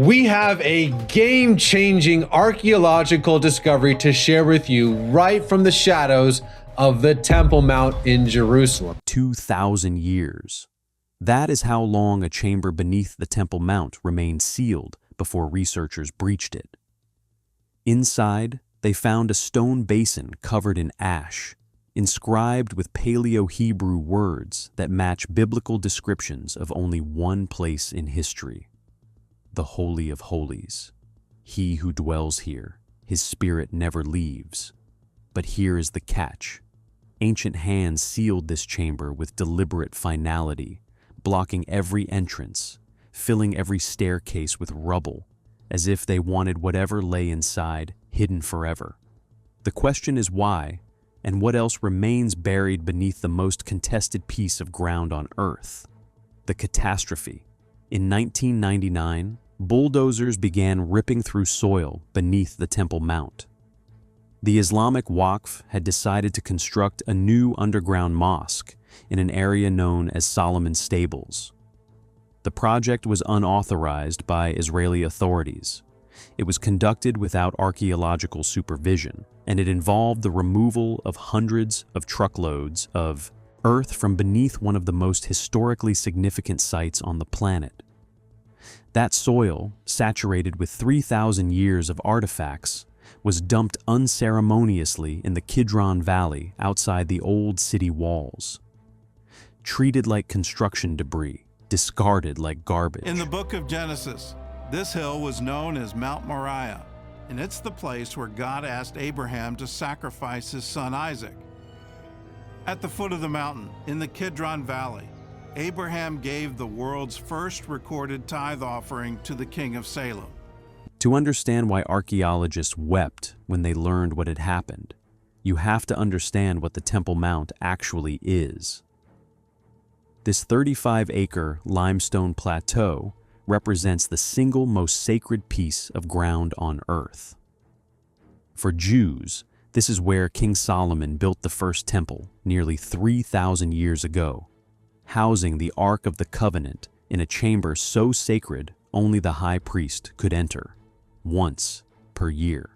We have a game-changing archaeological discovery to share with you right from the shadows of the Temple Mount in Jerusalem. 2,000 years. That is how long a chamber beneath the Temple Mount remained sealed before researchers breached it. Inside, they found a stone basin covered in ash, inscribed with PaleoHebrew words that match biblical descriptions of only one place in history: the Holy of Holies. He who dwells here, his spirit never leaves. But here is the catch. Ancient hands sealed this chamber with deliberate finality, blocking every entrance, filling every staircase with rubble, as if they wanted whatever lay inside hidden forever. The question is why, and what else remains buried beneath the most contested piece of ground on Earth? The catastrophe. In 1999, bulldozers began ripping through soil beneath the Temple Mount. The Islamic Waqf had decided to construct a new underground mosque in an area known as Solomon's Stables. The project was unauthorized by Israeli authorities. It was conducted without archaeological supervision, and it involved the removal of hundreds of truckloads of earth from beneath one of the most historically significant sites on the planet. That soil, saturated with 3,000 years of artifacts, was dumped unceremoniously in the Kidron Valley outside the old city walls. Treated like construction debris, discarded like garbage. In the book of Genesis, this hill was known as Mount Moriah, and it's the place where God asked Abraham to sacrifice his son Isaac. At the foot of the mountain, in the Kidron Valley, Abraham gave the world's first recorded tithe offering to the king of Salem. To understand why archaeologists wept when they learned what had happened, you have to understand what the Temple Mount actually is. This 35-acre limestone plateau represents the single most sacred piece of ground on Earth. For Jews, this is where King Solomon built the first temple nearly 3,000 years ago, housing the Ark of the Covenant in a chamber so sacred only the high priest could enter, once per year.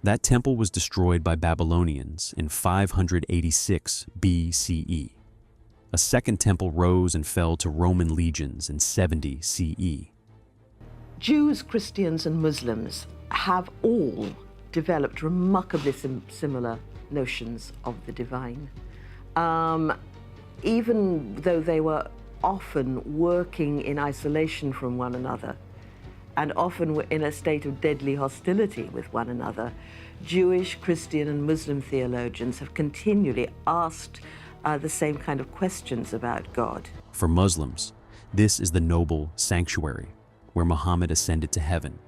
That temple was destroyed by Babylonians in 586 BCE. A second temple rose and fell to Roman legions in 70 CE. Jews, Christians, and Muslims have all developed remarkably similar notions of the divine. Even though they were often working in isolation from one another, and often were in a state of deadly hostility with one another, Jewish, Christian, and Muslim theologians have continually asked the same kind of questions about God. For Muslims, this is the noble sanctuary where Muhammad ascended to heaven.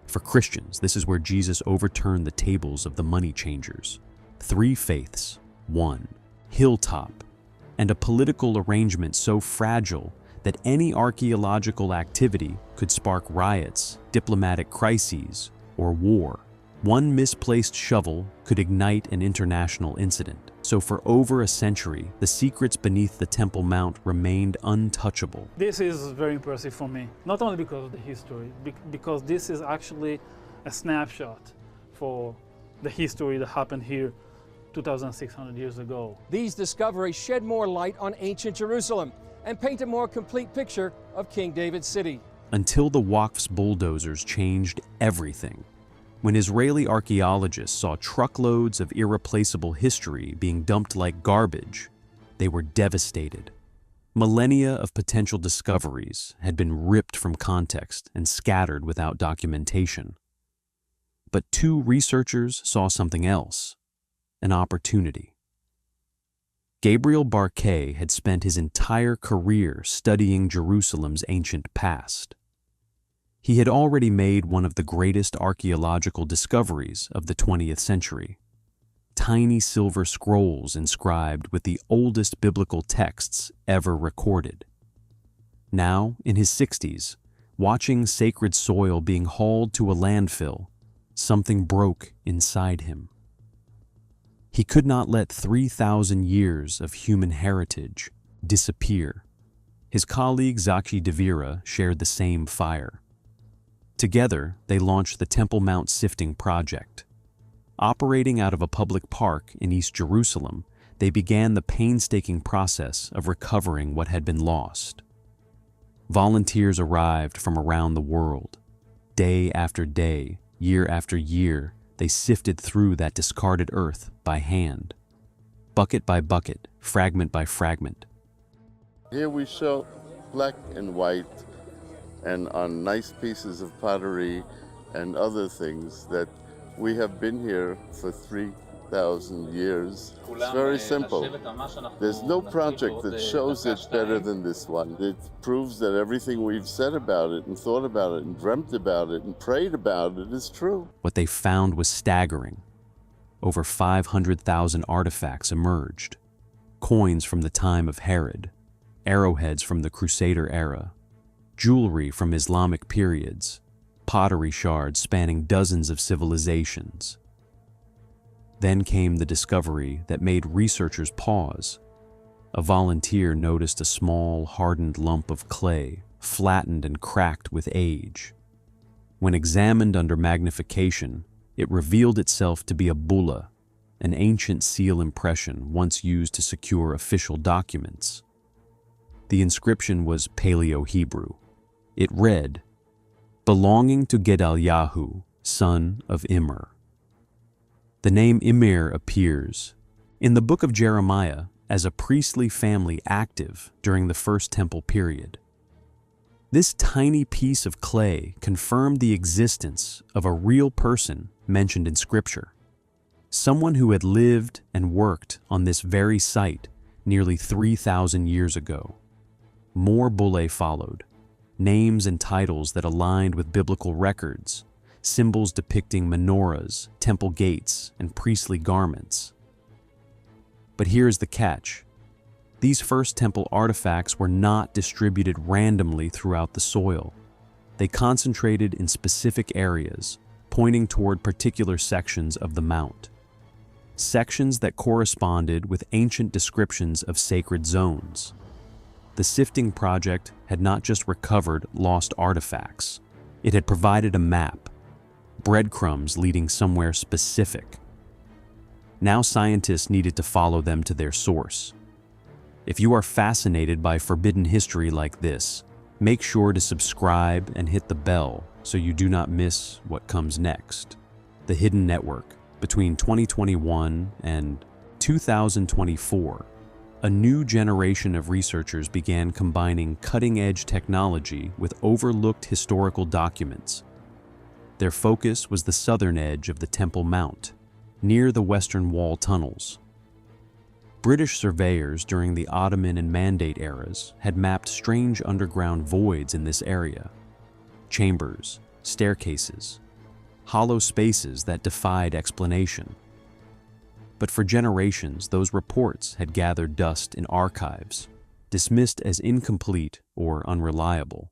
For Christians, this is where Jesus overturned the tables of the money changers. Three faiths, one hilltop, and a political arrangement so fragile that any archaeological activity could spark riots, diplomatic crises, or war. One misplaced shovel could ignite an international incident. So for over a century, the secrets beneath the Temple Mount remained untouchable. This is very impressive for me, not only because of the history, because this is actually a snapshot for the history that happened here 2,600 years ago. These discoveries shed more light on ancient Jerusalem and paint a more complete picture of King David's city. Until the Waqf's bulldozers changed everything. When Israeli archaeologists saw truckloads of irreplaceable history being dumped like garbage, they were devastated. Millennia of potential discoveries had been ripped from context and scattered without documentation. But two researchers saw something else, an opportunity. Gabriel Barkay had spent his entire career studying Jerusalem's ancient past. He had already made one of the greatest archaeological discoveries of the 20th century: tiny silver scrolls inscribed with the oldest biblical texts ever recorded. Now, in his 60s, watching sacred soil being hauled to a landfill, something broke inside him. He could not let 3,000 years of human heritage disappear. His colleague Zaki Devira shared the same fire. Together, they launched the Temple Mount Sifting Project. Operating out of a public park in East Jerusalem, they began the painstaking process of recovering what had been lost. Volunteers arrived from around the world. Day after day, year after year, they sifted through that discarded earth by hand, bucket by bucket, fragment by fragment. Here we show black and white and on nice pieces of pottery and other things that we have been here for 3,000 years. It's very simple. There's no project that shows it better than this one. It proves that everything we've said about it and thought about it and dreamt about it and prayed about it is true. What they found was staggering. Over 500,000 artifacts emerged. Coins from the time of Herod, arrowheads from the Crusader era, jewelry from Islamic periods, pottery shards spanning dozens of civilizations. Then came the discovery that made researchers pause. A volunteer noticed a small, hardened lump of clay, flattened and cracked with age. When examined under magnification, it revealed itself to be a bulla, an ancient seal impression once used to secure official documents. The inscription was PaleoHebrew. It read, "Belonging to Gedaliahu, son of Immer." The name Immer appears in the book of Jeremiah as a priestly family active during the First Temple period. This tiny piece of clay confirmed the existence of a real person mentioned in Scripture, someone who had lived and worked on this very site nearly 3,000 years ago. More bullae followed, names and titles that aligned with biblical records, symbols depicting menorahs, temple gates, and priestly garments. But here's the catch. These First Temple artifacts were not distributed randomly throughout the soil. They concentrated in specific areas, pointing toward particular sections of the mount. Sections that corresponded with ancient descriptions of sacred zones. The Sifting Project had not just recovered lost artifacts. It had provided a map, breadcrumbs leading somewhere specific. Now scientists needed to follow them to their source. If you are fascinated by forbidden history like this, make sure to subscribe and hit the bell so you do not miss what comes next. The Hidden Network. Between 2021 and 2024, a new generation of researchers began combining cutting-edge technology with overlooked historical documents. Their focus was the southern edge of the Temple Mount, near the Western Wall tunnels. British surveyors during the Ottoman and Mandate eras had mapped strange underground voids in this area. Chambers, staircases, hollow spaces that defied explanation. But for generations, those reports had gathered dust in archives, dismissed as incomplete or unreliable.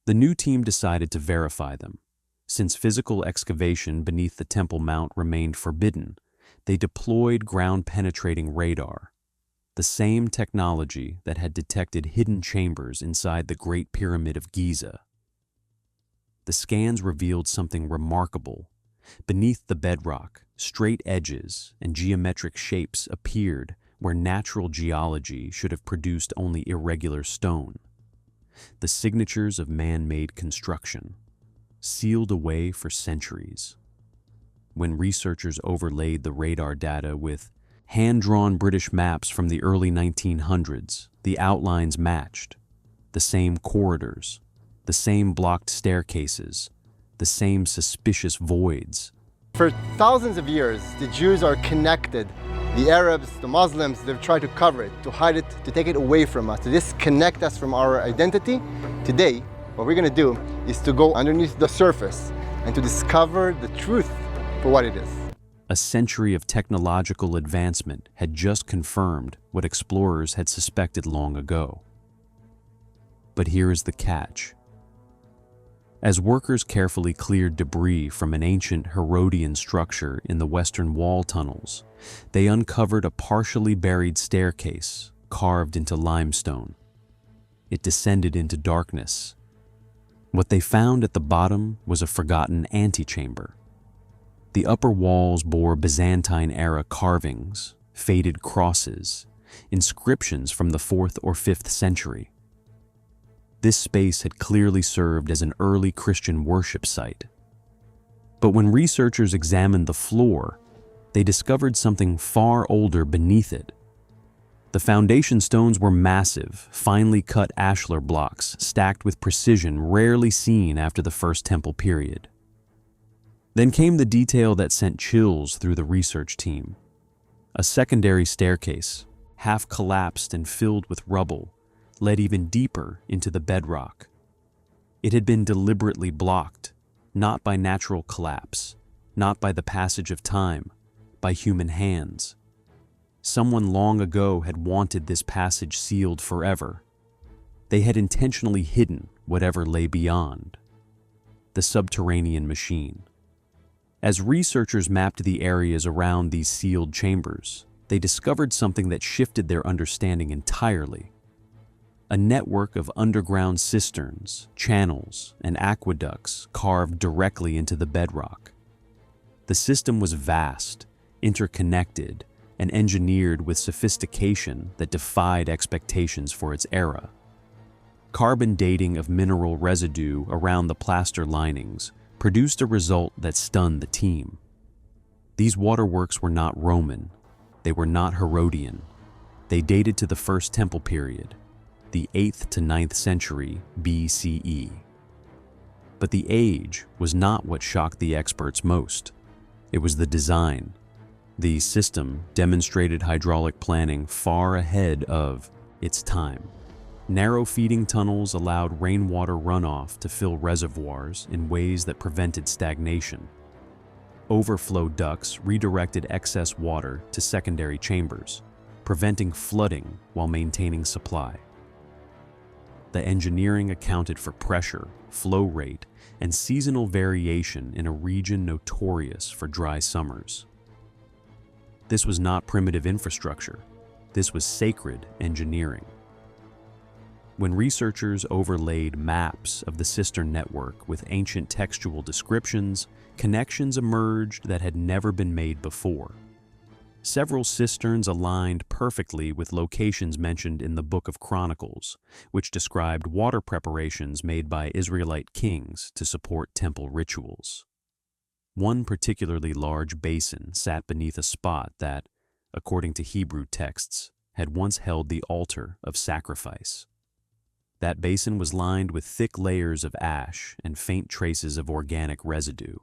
The new team decided to verify them. Since physical excavation beneath the Temple Mount remained forbidden, they deployed ground-penetrating radar, the same technology that had detected hidden chambers inside the Great Pyramid of Giza. The scans revealed something remarkable. Beneath the bedrock, straight edges and geometric shapes appeared where natural geology should have produced only irregular stone. The signatures of man-made construction, sealed away for centuries. When researchers overlaid the radar data with hand-drawn British maps from the early 1900s, the outlines matched. The same corridors, the same blocked staircases, the same suspicious voids. For thousands of years, the Jews are connected. The Arabs, the Muslims, they've tried to cover it, to hide it, to take it away from us, to disconnect us from our identity. Today, what we're going to do is to go underneath the surface and to discover the truth for what it is. A century of technological advancement had just confirmed what explorers had suspected long ago. But here is the catch. As workers carefully cleared debris from an ancient Herodian structure in the Western Wall tunnels, they uncovered a partially buried staircase carved into limestone. It descended into darkness. What they found at the bottom was a forgotten antechamber. The upper walls bore Byzantine-era carvings, faded crosses, inscriptions from the 4th or 5th century. This space had clearly served as an early Christian worship site. But when researchers examined the floor, they discovered something far older beneath it. The foundation stones were massive, finely cut ashlar blocks stacked with precision rarely seen after the First Temple period. Then came the detail that sent chills through the research team. A secondary staircase, half collapsed and filled with rubble, led even deeper into the bedrock. It had been deliberately blocked, not by natural collapse, not by the passage of time, by human hands. Someone long ago had wanted this passage sealed forever. They had intentionally hidden whatever lay beyond. The subterranean machine. As researchers mapped the areas around these sealed chambers, they discovered something that shifted their understanding entirely. A network of underground cisterns, channels, and aqueducts carved directly into the bedrock. The system was vast, interconnected, and engineered with sophistication that defied expectations for its era. Carbon dating of mineral residue around the plaster linings produced a result that stunned the team. These waterworks were not Roman, they were not Herodian. They dated to the First Temple period, the 8th to 9th century BCE. But the age was not what shocked the experts most. It was the design. The system demonstrated hydraulic planning far ahead of its time. Narrow feeding tunnels allowed rainwater runoff to fill reservoirs in ways that prevented stagnation. Overflow ducts redirected excess water to secondary chambers, preventing flooding while maintaining supply. The engineering accounted for pressure, flow rate, and seasonal variation in a region notorious for dry summers. This was not primitive infrastructure. This was sacred engineering. When researchers overlaid maps of the cistern network with ancient textual descriptions, connections emerged that had never been made before. Several cisterns aligned perfectly with locations mentioned in the Book of Chronicles, which described water preparations made by Israelite kings to support temple rituals. One particularly large basin sat beneath a spot that, according to Hebrew texts, had once held the altar of sacrifice. That basin was lined with thick layers of ash and faint traces of organic residue,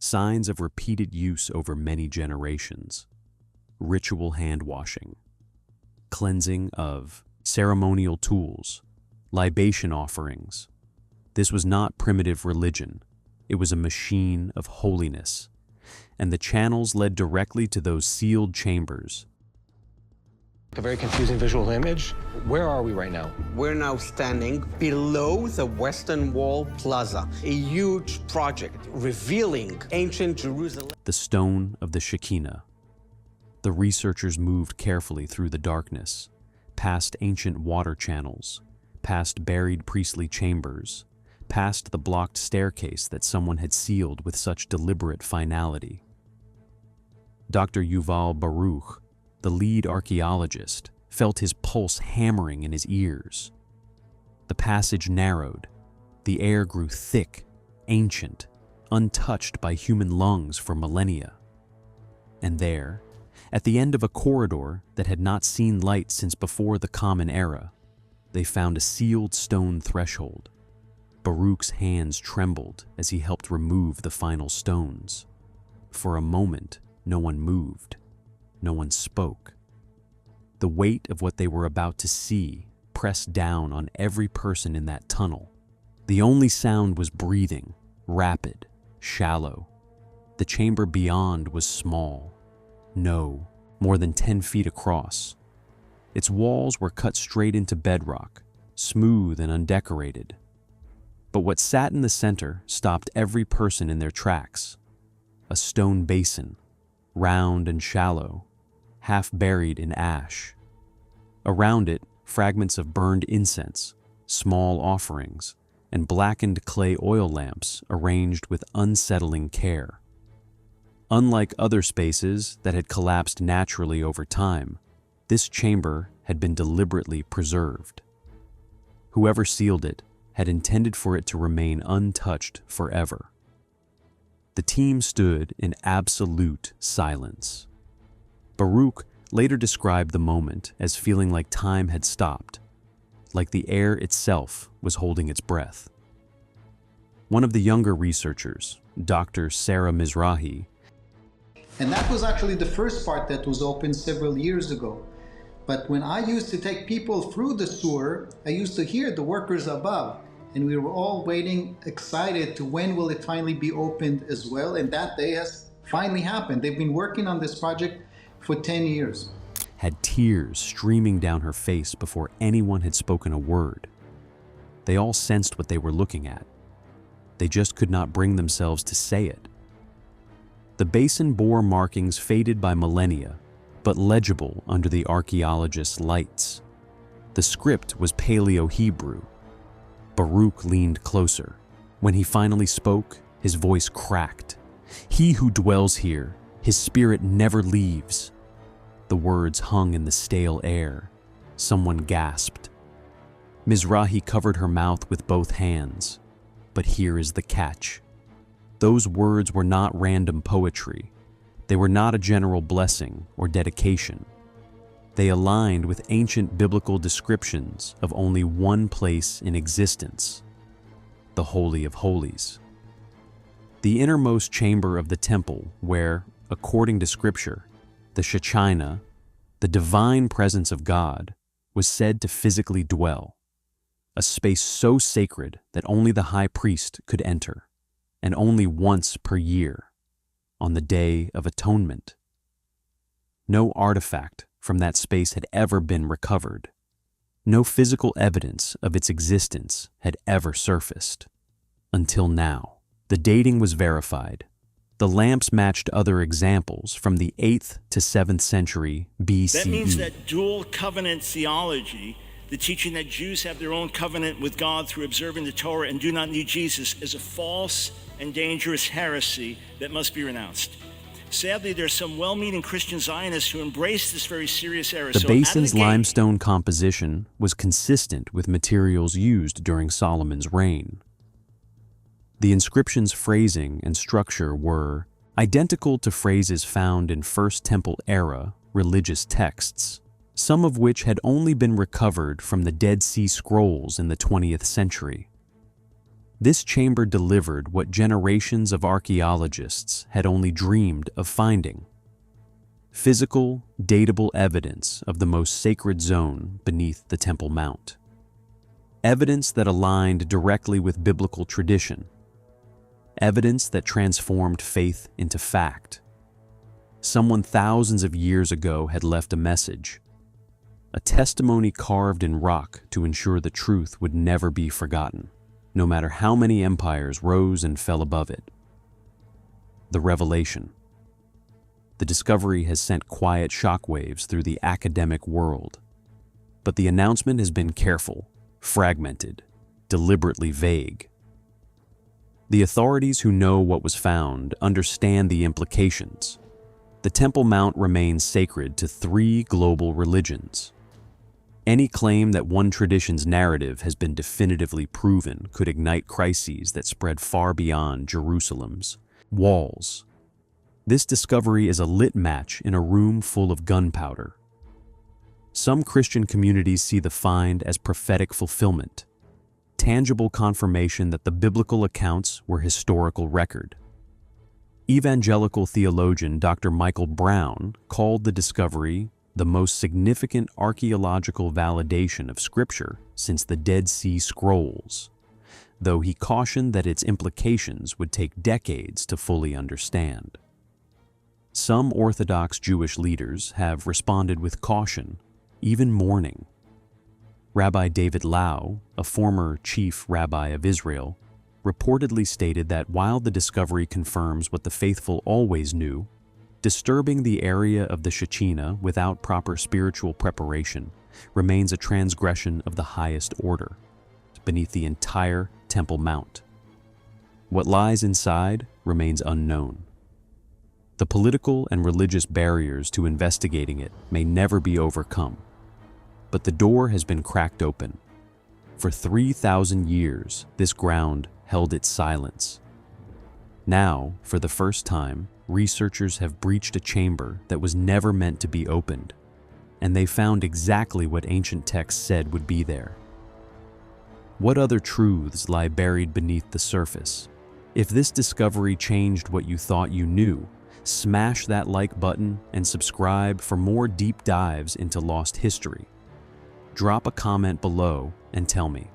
signs of repeated use over many generations. Ritual hand-washing, cleansing of ceremonial tools, libation offerings. This was not primitive religion. It was a machine of holiness, and the channels led directly to those sealed chambers. A very confusing visual image. Where are we right now? We're now standing below the Western Wall Plaza, a huge project revealing ancient Jerusalem. The stone of the Shekinah. The researchers moved carefully through the darkness, past ancient water channels, past buried priestly chambers, past the blocked staircase that someone had sealed with such deliberate finality. Dr. Yuval Baruch, the lead archaeologist, felt his pulse hammering in his ears. The passage narrowed. The air grew thick, ancient, untouched by human lungs for millennia. And there, at the end of a corridor that had not seen light since before the Common Era, they found a sealed stone threshold. Baruch's hands trembled as he helped remove the final stones. For a moment, no one moved. No one spoke. The weight of what they were about to see pressed down on every person in that tunnel. The only sound was breathing, rapid, shallow. The chamber beyond was small. No, more than 10 feet across. Its walls were cut straight into bedrock, smooth and undecorated. But what sat in the center stopped every person in their tracks. A stone basin, round and shallow, half buried in ash. Around it, fragments of burned incense, small offerings, and blackened clay oil lamps arranged with unsettling care. Unlike other spaces that had collapsed naturally over time, this chamber had been deliberately preserved. Whoever sealed it had intended for it to remain untouched forever. The team stood in absolute silence. Baruch later described the moment as feeling like time had stopped, like the air itself was holding its breath. One of the younger researchers, Dr. Sarah Mizrahi, and that was actually the first part that was opened several years ago. But when I used to take people through the sewer, I used to hear the workers above, and we were all waiting, excited to when will it finally be opened as well, and that day has finally happened. They've been working on this project for 10 years. Had tears streaming down her face before anyone had spoken a word. They all sensed what they were looking at. They just could not bring themselves to say it. The basin bore markings faded by millennia, but legible under the archaeologists' lights. The script was PaleoHebrew. Baruch leaned closer. When he finally spoke, his voice cracked. "He who dwells here, his spirit never leaves." The words hung in the stale air. Someone gasped. Mizrahi covered her mouth with both hands. But here is the catch. Those words were not random poetry. They were not a general blessing or dedication. They aligned with ancient biblical descriptions of only one place in existence, the Holy of Holies. The innermost chamber of the temple where, according to Scripture, the Shekinah, the divine presence of God, was said to physically dwell, a space so sacred that only the high priest could enter, and only once per year, on the Day of Atonement. No artifact from that space had ever been recovered. No physical evidence of its existence had ever surfaced. Until now, the dating was verified. The lamps matched other examples from the 8th to 7th century BCE. That means that dual covenant theology, the teaching that Jews have their own covenant with God through observing the Torah and do not need Jesus, is a false and dangerous heresy that must be renounced. Sadly, there are some well-meaning Christian Zionists who embrace this very serious error. The basin's limestone composition was consistent with materials used during Solomon's reign. The inscription's phrasing and structure were identical to phrases found in First Temple era religious texts, some of which had only been recovered from the Dead Sea Scrolls in the 20th century. This chamber delivered what generations of archaeologists had only dreamed of finding: physical, datable evidence of the most sacred zone beneath the Temple Mount. Evidence that aligned directly with biblical tradition. Evidence that transformed faith into fact. Someone thousands of years ago had left a message, a testimony carved in rock to ensure the truth would never be forgotten, no matter how many empires rose and fell above it. The revelation. The discovery has sent quiet shockwaves through the academic world, but the announcement has been careful, fragmented, deliberately vague. The authorities who know what was found understand the implications. The Temple Mount remains sacred to 3 global religions. Any claim that one tradition's narrative has been definitively proven could ignite crises that spread far beyond Jerusalem's walls. This discovery is a lit match in a room full of gunpowder. Some Christian communities see the find as prophetic fulfillment, tangible confirmation that the biblical accounts were historical record. Evangelical theologian Dr. Michael Brown called the discovery the most significant archaeological validation of Scripture since the Dead Sea Scrolls, though he cautioned that its implications would take decades to fully understand. Some Orthodox Jewish leaders have responded with caution, even mourning. Rabbi David Lau, a former chief rabbi of Israel, reportedly stated that while the discovery confirms what the faithful always knew, disturbing the area of the Shekinah without proper spiritual preparation remains a transgression of the highest order, beneath the entire Temple Mount. What lies inside remains unknown. The political and religious barriers to investigating it may never be overcome, but the door has been cracked open. For 3,000 years, this ground held its silence. Now, for the first time, researchers have breached a chamber that was never meant to be opened, and they found exactly what ancient texts said would be there. What other truths lie buried beneath the surface? If this discovery changed what you thought you knew, smash that like button and subscribe for more deep dives into lost history. Drop a comment below and tell me,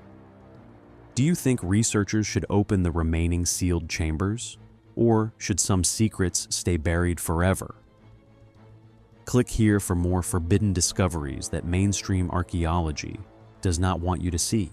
do you think researchers should open the remaining sealed chambers? Or should some secrets stay buried forever? Click here for more forbidden discoveries that mainstream archaeology does not want you to see.